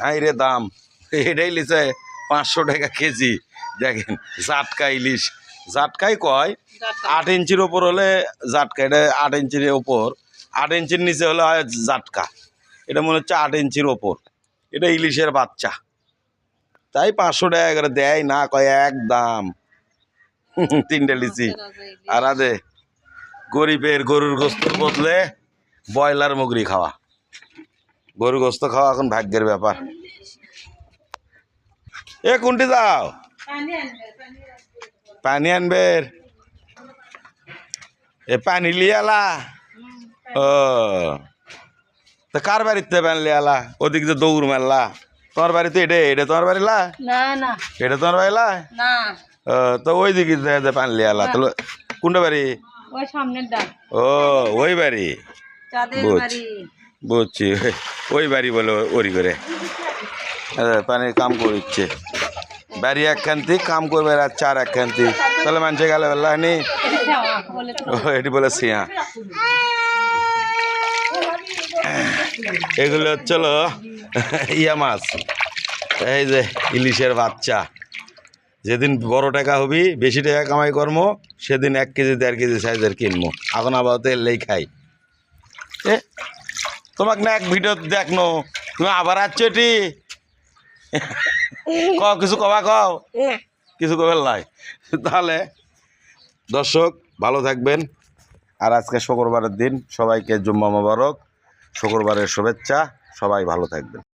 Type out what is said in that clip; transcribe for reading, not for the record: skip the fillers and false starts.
High রে দাম এটাই লিছে 500 টাকা কেজি। দেখেন জাটকা ইলিশ, জাটকাই কয় 8 ইঞ্চির ওপর হলে জাটকা, এটা 8 ইঞ্চির ওপর, 8 ইঞ্চির নিচে হলে হয় জাটকা। এটা মনে হচ্ছে 8 ইঞ্চির ওপর, এটা ইলিশের বাচ্চা, তাই 500 টাকা করে দেয় না, কয় এক দাম। 3টে লিচি আর আদে গরিবের গরুর গোস্তের বদলে ব্রয়লার মুগরি খাওয়া, গরুর গোস্ত খাওয়া এখন ভাগ্যের ব্যাপার। এ কোনটি যাও, পানি আনবে, এ পানি লিয়ালা? ও তা কার বাড়িতে পানি লিয়ালা? ওদিকে যে দৌড় মারলা, তোমার বাড়িতে এটা এটা তোমার বাড়ি লা? না না এটা তোমার বাড়ি লা? না তো ওই দিকে পানি লিয়ালা, তাহলে কোনটা বাড়ি? ওই সামনের ডাল। ও ওই বাড়ি, চাঁদের বাড়ি। বুঝছি, ওই বাড়ি বলে ওরি করে পানির কাম করছে। বাড়ি একখান্তি কাম করবে আর চার একখান্তি, তাহলে মানুষে গেলে বেলা নি এটি বলে সিয়া। এগুলো হচ্ছিল ইয়া মাছ, এই যে ইলিশের বাচ্চা। যেদিন বড় টাকা হবি, বেশি টাকা কামাই কর্ম, সেদিন 1 কেজি 1.5 কেজি সাইজের কিনবো। এখন আপাতত এলেই খাই। এ তোমাকে না এক ভিডিও দেখনো, তুমি আবার আসছো এটি কও কিছু কবা, কও কিছু কবেল নাই। তাহলে দর্শক ভালো থাকবেন, আর আজকে শুক্রবারের দিন, সবাইকে জুম্মা মোবারক, শুক্রবারের শুভেচ্ছা, সবাই ভালো থাকবেন।